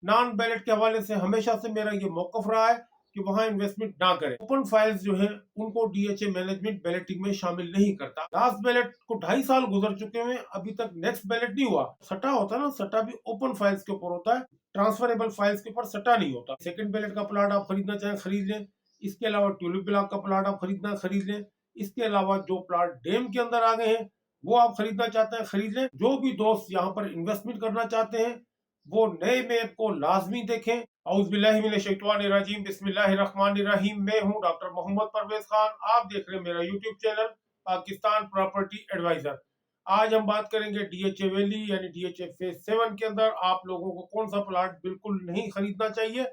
Non ballot के हवाले से हमेशा से मेरा ये मौकफ रहा है कि वहां इन्वेस्टमेंट ना करें। ओपन फाइल्स जो है उनको डीएचए मैनेजमेंट बैलेटिंग में शामिल नहीं करता। लास्ट बैलेट को 2.5 साल गुजर चुके हैं, अभी तक नेक्स्ट बैलेट नहीं हुआ। सट्टा होता है ना, सट्टा भी ओपन फाइल्स के ऊपर होता है, ट्रांसफरेबल फाइल्स के ऊपर सट्टा नहीं होता। सेकंड बैलेट का प्लॉट आप खरीदना चाहें खरीद लें, इसके अलावा ट्यूलिप ब्लॉक का प्लॉट आप खरीदना खरीद लें, इसके अलावा जो प्लॉट डैम के अंदर आ गए हैं वो आप खरीदना चाहते हैं खरीद लें। जो भी दोस्त यहाँ पर इन्वेस्टमेंट करना चाहते हैं वो नए मैप को लाजमी देखें। औज़ुबिल्लाहिमिनश्शैतानिर्रजीम, बिस्मिल्लाहिर्रहमानिर्रहीम। मैं हूँ डॉक्टर मोहम्मद परवेज खान, आप देख रहे हैं मेरा YouTube channel Pakistan property adviser. आज हम बात करेंगे डीएचए वैली यानी डीएचए फेज 7 के अंदर आप लोगों को कौन सा प्लाट बिल्कुल नहीं खरीदना चाहिए,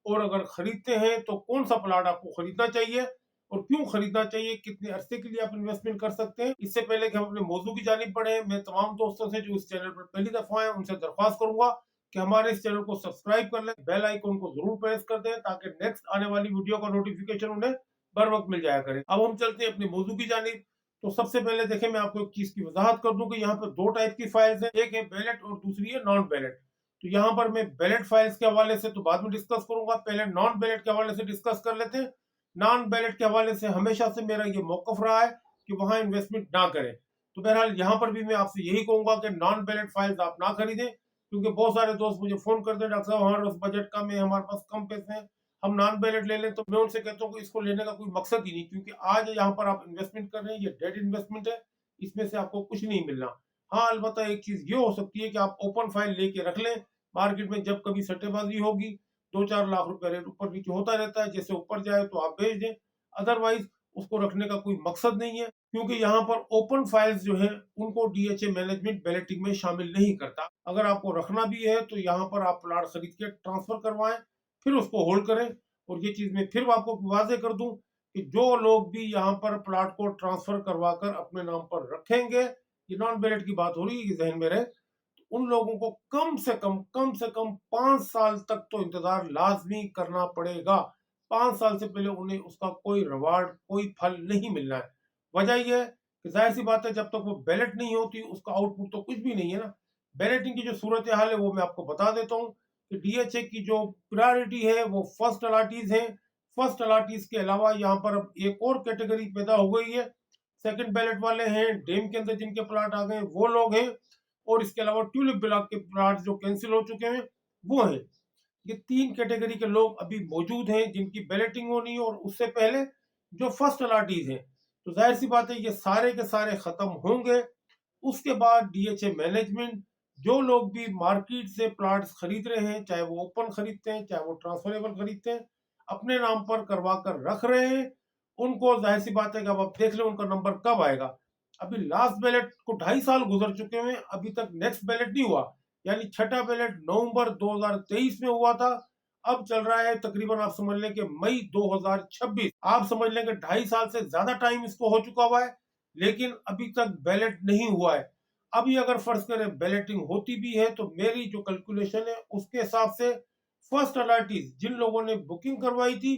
और अगर खरीदते हैं तो कौन सा प्लाट आपको खरीदना चाहिए और क्यों खरीदना चाहिए, कितने अरसे के लिए आप इन्वेस्टमेंट कर सकते हैं। इससे पहले कि हम अपने मौजू की जानिब बढ़े, मैं तमाम दोस्तों से जो इस चैनल पर पहली दफा है उनसे दरख्वास्त करूंगा कि हमारे इस चैनल को सब्सक्राइब कर लें, बेल आइकन को जरूर प्रेस कर दें ताकि नेक्स्ट आने वाली वीडियो का नोटिफिकेशन उन्हें बर वक्त मिल जाया करे। अब हम चलते हैं अपने मौजू की जानिब। तो सबसे पहले देखें, मैं आपको एक चीज की वजाहत कर दूं कि यहाँ पर दो टाइप की फाइल्स हैं, एक है बैलेट और दूसरी है नॉन बैलेट। तो यहाँ पर मैं बैलेट फाइल्स के हवाले से तो बाद में डिस्कस करूंगा, पहले नॉन बैलेट के हवाले से डिस्कस कर लेते हैं। नॉन बैलेट के हवाले से हमेशा से मेरा ये मौकफ रहा है कि वहां इन्वेस्टमेंट ना करें। तो बहरहाल यहाँ पर भी मैं आपसे यही कहूंगा कि नॉन बैलेट फाइल्स आप ना खरीदें, क्योंकि बहुत सारे दोस्त मुझे फोन करते हैं, डॉक्टर साहब हमारे पास बजट कम है, हमारे पास कम पैसे हैं, हम नॉन बैलेट ले लें। तो मैं उनसे कहता हूँ कि इसको लेने का कोई मकसद ही नहीं, क्योंकि आज यहाँ पर आप इन्वेस्टमेंट कर रहे हैं, ये डेड इन्वेस्टमेंट है, इसमें से आपको कुछ नहीं मिलना। हाँ, अलबत्ता एक चीज ये हो सकती है कि आप ओपन फाइल लेके रख लें, मार्केट में जब कभी सट्टेबाजी होगी 2-4 लाख रुपए रेट ऊपर नीचे होता रहता है, जैसे ऊपर जाए तो आप बेच दें, अदरवाइज उसको रखने का कोई मकसद नहीं है। क्योंकि यहाँ पर ओपन फाइल्स जो है उनको डीएचए मैनेजमेंट बैलेटिंग में शामिल नहीं करता। अगर आपको रखना भी है तो यहाँ पर आप प्लाट खरीद के ट्रांसफर करवाएं, फिर उसको होल्ड करें। और ये चीज मैं फिर आपको वाजे कर दूं कि जो लोग भी यहाँ पर प्लाट को ट्रांसफर करवा कर अपने नाम पर रखेंगे, ये नॉन बैलेट की बात हो रही है, ये जहन में रहे, तो उन लोगों को कम से कम 5 साल तक तो इंतजार लाजमी करना पड़ेगा। 5 साल से पहले उन्हें उसका कोई रिवार्ड, कोई फल नहीं मिलना है। वजह यह है कि जाहिर सी बात है, जब तक वो बैलेट नहीं होती उसका आउटपुट तो कुछ भी नहीं है ना। बैलेटिंग की जो सूरत हाल है वो मैं आपको बता देता हूँ कि डीएचए की जो प्रायोरिटी है वो फर्स्ट अलाटीज है। फर्स्ट अलाटीज के अलावा यहाँ पर अब एक और कैटेगरी पैदा हो गई है, सेकंड बैलेट वाले हैं, डेम के अंदर जिनके प्लाट आ गए वो लोग हैं, और इसके अलावा ट्यूलिप ब्लॉक के प्लाट जो कैंसिल हो चुके हैं वो हैं। ये 3 कैटेगरी के लोग अभी मौजूद हैं जिनकी बैलेटिंग होनी है, और उससे पहले जो फर्स्ट अलाटीज हैं। तो जाहिर सी बात है ये सारे के सारे खत्म होंगे। उसके बाद डीएचए मैनेजमेंट जो लोग भी मार्केट से प्लाट्स खरीद रहे हैं, चाहे वो ओपन खरीदते हैं चाहे वो ट्रांसफरेबल खरीदते हैं, अपने नाम पर करवा कर रख रहे हैं, उनको जाहिर सी बात है कि अब आप देख लें उनका नंबर कब आएगा। अभी लास्ट बैलेट को 2.5 साल गुजर चुके हैं, अभी तक नेक्स्ट बैलेट नहीं हुआ। यानी छठा बैलेट नवंबर 2023 में हुआ था, अब चल रहा है तकरीबन आप समझ लें कि मई 2026। आप समझ लें कि 2.5 साल से ज्यादा टाइम इसको हो चुका हुआ है, लेकिन अभी तक बैलेट नहीं हुआ है। अभी अगर फर्ज करें बैलेटिंग होती भी है तो मेरी जो कैलकुलेशन है उसके हिसाब से फर्स्ट अलर्टीज जिन लोगों ने बुकिंग करवाई थी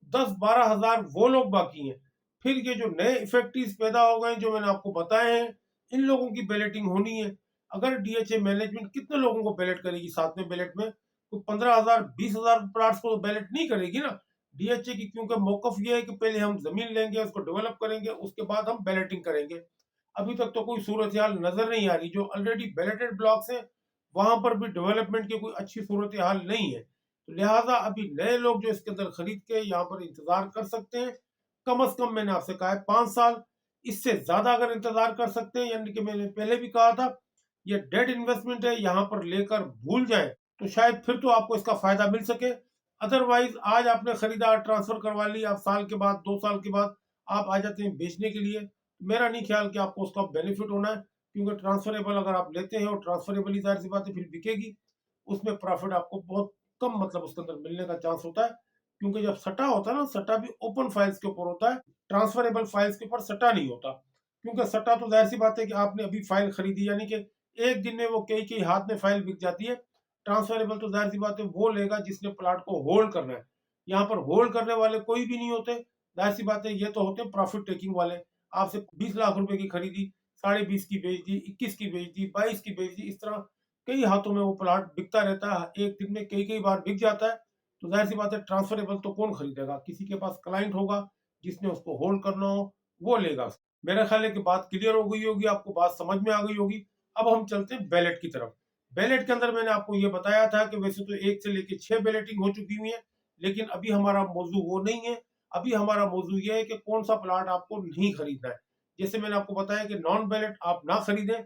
10-12 हजार वो लोग बाकी हैं। फिर ये जो नए इफेक्टिव पैदा हो गए जो मैंने आपको बताए हैं, इन लोगों की बैलेटिंग होनी है। अगर डीएचए मैनेजमेंट कितने लोगों को बैलेट करेगी सातवें बैलेट में, तो 15,000-20,000 प्लाट्स को तो बैलेट नहीं करेगी ना डीएचए की, क्योंकि मौकफ ये है कि पहले हम जमीन लेंगे, उसको डेवलप करेंगे, उसके बाद हम बैलेटिंग करेंगे। अभी तक तो कोई सूरत हाल नजर नहीं आ रही। जो ऑलरेडी बैलेटेड ब्लॉक्स हैं वहां पर भी डेवलपमेंट की कोई अच्छी सूरत हाल नहीं है। तो लिहाजा अभी नए लोग जो इसके अंदर खरीद के यहाँ पर इंतजार कर सकते हैं, कम अज कम मैंने आपसे कहा है 5 साल। इससे ज्यादा अगर इंतजार कर सकते हैं, यानी कि मैंने पहले भी कहा था ये डेड इन्वेस्टमेंट है, यहाँ पर लेकर भूल जाए तो शायद फिर तो आपको इसका फायदा मिल सके। अदरवाइज आज आपने खरीदा, ट्रांसफर करवा ली, आप साल के बाद 2 साल के बाद आप आ जाते हैं बेचने के लिए, मेरा नहीं ख्याल कि आपको उसका बेनिफिट होना है। क्योंकि ट्रांसफरेबल अगर आप लेते हैं और ट्रांसफरेबल ही जाहिर सी बात है फिर बिकेगी, उसमें प्रॉफिट आपको बहुत कम मतलब उसके अंदर मिलने का चांस होता है। क्योंकि जब सट्टा होता है ना, सट्टा भी ओपन फाइल्स के ऊपर होता है, ट्रांसफरेबल फाइल्स के ऊपर सट्टा नहीं होता। क्योंकि सट्टा तो जाहिर सी बात है कि आपने अभी फाइल खरीदी, यानी कि एक दिन में वो कई कई हाथ में फाइल बिक जाती है। ट्रांसफरेबल तो जाहिर सी बात है वो लेगा जिसने प्लाट को होल्ड करना है। यहाँ पर होल्ड करने वाले कोई भी नहीं होते, जाहिर सी बात है ये तो होते हैं प्रॉफिट टेकिंग वाले। आपसे 20 लाख रुपए की खरीदी, 20.5 की बेच दी, 21 की बेच दी, 22 की बेच दी, इस तरह कई हाथों में वो प्लाट बिकता रहता है, एक दिन में कई कई बार बिक जाता है। तो जाहिर सी बात है ट्रांसफरेबल तो कौन खरीदेगा, किसी के पास क्लाइंट होगा जिसने उसको होल्ड करना हो, वो लेगा। मेरा ख्याल है कि बात क्लियर हो गई होगी, आपको बात समझ में आ गई होगी। अब हम चलते हैं बैलेट की तरफ। बैलेट के अंदर मैंने आपको ये बताया था कि वैसे तो 1 से लेके 6 बैलेटिंग हो चुकी हुई है, लेकिन अभी हमारा मौजू वो नहीं है। अभी हमारा मौजू ये है कि कौन सा प्लाट आपको नहीं खरीदना है। जैसे मैंने आपको बताया कि नॉन बैलेट आप ना खरीदें,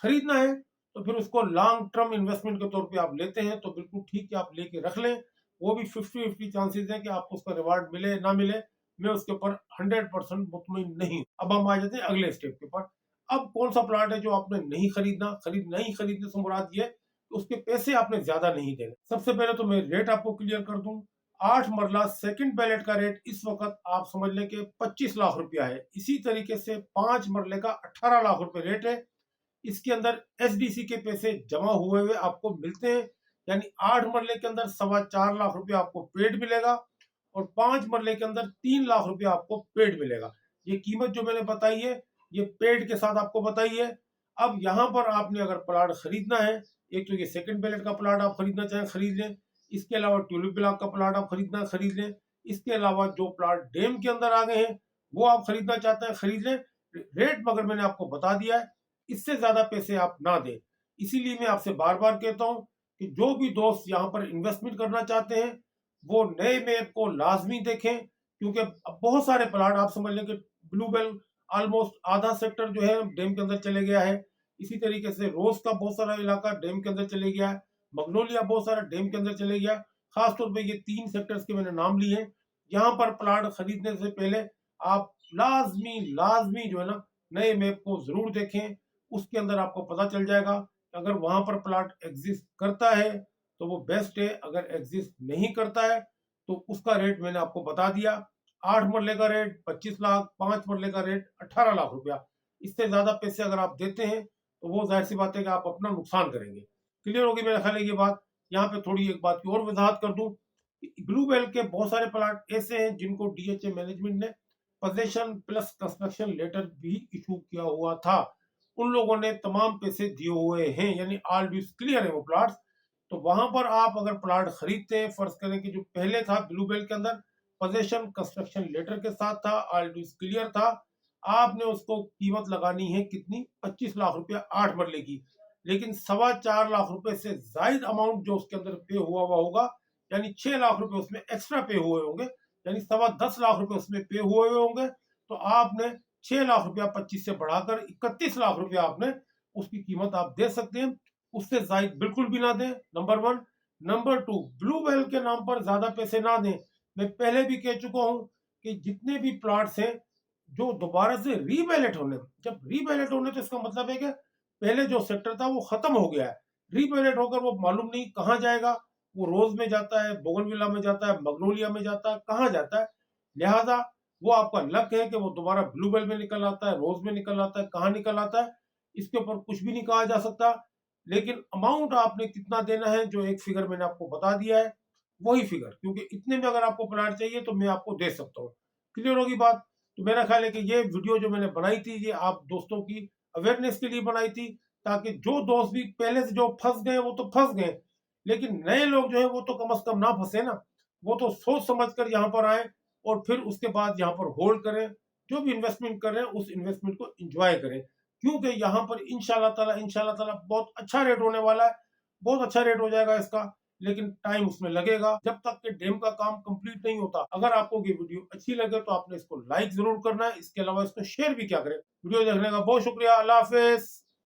खरीदना है तो फिर उसको लॉन्ग टर्म इन्वेस्टमेंट के तौर पे आप लेते हैं तो बिल्कुल ठीक है, आप लेके रख लें। वो भी 50-50 चांसेस है कि आपको उसका रिवार्ड मिले ना मिले, मैं उसके ऊपर 100% मुतमिन नहीं हूं। अब हम आ जाते हैं अगले स्टेप के ऊपर। अब कौन सा प्लाट है जो आपने नहीं खरीदना, नहीं खरीदने से मुराद ये है कि उसके पैसे आपने ज्यादा नहीं देने। सबसे पहले तो मैं रेट आपको क्लियर कर दूं। 8 मरला सेकंड बैलेट का रेट इस वक्त आप समझ लें कि 25 लाख रुपया है। इसी तरीके से 5 मरले का 18 लाख रुपए रेट है। इसके अंदर एसडीसी के पैसे जमा हुए हुए आपको मिलते हैं, यानी 8 मरले के अंदर 4.25 लाख रुपया आपको पेड मिलेगा और 5 मरले के अंदर 3 लाख रुपया आपको पेड मिलेगा। ये कीमत जो मैंने बताई है ये पेड के साथ आपको बताई है। अब यहाँ पर आपने अगर प्लाट खरीदना है, एक तो ये सेकंड बैलेट का प्लाट आप खरीदना चाहें खरीद लें, इसके अलावा ट्यूलिप ब्लॉक का प्लाट आप खरीदना खरीद लें, इसके अलावा जो प्लाट डैम के अंदर आ गए हैं वो आप खरीदना चाहते हैं खरीद लें। रेट मगर मैंने आपको बता दिया है, इससे ज्यादा पैसे आप ना दें। इसीलिए मैं आपसे बार बार कहता हूं कि जो भी दोस्त यहाँ पर इन्वेस्टमेंट करना चाहते हैं वो नए मैप को लाजमी देखें, क्योंकि अब बहुत सारे प्लाट आप समझ लें कि ब्लू बेल ऑलमोस्ट आधा सेक्टर जो है डैम के अंदर चले गया है। इसी तरीके से रोज का बहुत सारा इलाका डैम के अंदर चले गया है, मगनोलिया बहुत सारा डैम के अंदर चले गया। खासतौर पर ये 3 सेक्टर्स के मैंने नाम लिए हैं। यहाँ पर प्लाट खरीदने से पहले आप लाजमी लाजमी जो है ना नए मैप को जरूर देखें। उसके अंदर आपको पता चल जाएगा अगर वहां पर प्लाट एग्जिस्ट करता है तो वो बेस्ट है, अगर एग्जिस्ट नहीं करता है तो उसका रेट मैंने आपको बता दिया। 8 मरले का रेट 25 लाख, 5 मरले का रेट 18 लाख रुपया। इससे ज्यादा पैसे अगर आप देते हैं तो वो जाहिर सी बात है कि आप अपना नुकसान करेंगे। क्लियर होगी मेरा ख्याल है ये बात। यहाँ पे थोड़ी एक बात की और वजाहत कर दूं, ब्लू बेल के बहुत सारे प्लाट ऐसे हैं जिनको डीएचए मैनेजमेंट ने पोजेशन प्लस कंस्ट्रक्शन लेटर भी इशू किया हुआ था। उन लोगों ने तमाम पैसे दिए हुए हैं, यानी ऑल ड्यूज क्लियर है वो प्लाट्स। तो वहां पर आप अगर प्लाट खरीदते हैं, फर्ज करें कि जो पहले था ब्लू बेल के अंदर पोजेशन कंस्ट्रक्शन लेटर के साथ था, ऑल ड्यूज क्लियर था, आपने उसको कीमत लगानी है कितनी, 25 लाख रुपया 8 मरले की। लेकिन 4.25 लाख रुपए से जायद अमाउंट जो उसके अंदर पे हुआ होगा, यानी 6 लाख रुपए उसमें एक्स्ट्रा पे हुए होंगे, यानी 10.25 लाख रुपए उसमें पे हुए होंगे। तो आपने 6 लाख रुपया 25 से बढ़ाकर 31 लाख रुपया आपने उसकी कीमत आप दे सकते हैं। उससे जायद बिल्कुल भी ना दें, नंबर 1। नंबर 2, ब्लू वेल के नाम पर ज्यादा पैसे ना दें। मैं पहले भी कह चुका हूं कि जितने भी प्लाट्स हैं जो दोबारा से रीबैलेट होने, जब रीबैलेट होने तो इसका मतलब है कि पहले जो सेक्टर था वो खत्म हो गया है। रीबैलेट होकर वो मालूम नहीं कहाँ जाएगा, वो रोज में जाता है, बोगनविला में जाता है, मगनोलिया में जाता है, कहाँ जाता है। लिहाजा वो आपका लक है कि वो दोबारा ब्लू बेल में निकल आता है, रोज में निकल आता है, कहाँ निकल आता है इसके ऊपर कुछ भी नहीं कहा जा सकता। लेकिन अमाउंट आपने कितना देना है, जो एक फिगर मैंने आपको बता दिया है वही फिगर, क्योंकि इतने में अगर आपको प्लाट चाहिए तो मैं आपको दे सकता हूँ। क्लियर होगी बात। तो मेरा ख्याल है कि ये वीडियो जो मैंने बनाई थी ये आप दोस्तों की अवेयरनेस के लिए बनाई थी, ताकि जो दोस्त भी पहले से जो फंस गए वो तो फंस गए, लेकिन नए लोग जो है वो तो कम से कम ना फंसे ना। वो तो सोच समझ कर यहाँ पर आए और फिर उसके बाद यहाँ पर होल्ड करें, जो भी इन्वेस्टमेंट कर रहे हैं उस इन्वेस्टमेंट को एंजॉय करें, क्योंकि यहाँ पर इंशाल्लाह ताला बहुत अच्छा रेट होने वाला है, बहुत अच्छा रेट हो जाएगा इसका। लेकिन टाइम उसमें लगेगा जब तक कि डैम का काम कंप्लीट नहीं होता। अगर आपको ये वीडियो अच्छी लगे तो आपने इसको लाइक जरूर करना है, इसके अलावा इसको शेयर भी क्या करें। वीडियो देखने का बहुत शुक्रिया। अल्लाह हाफिज।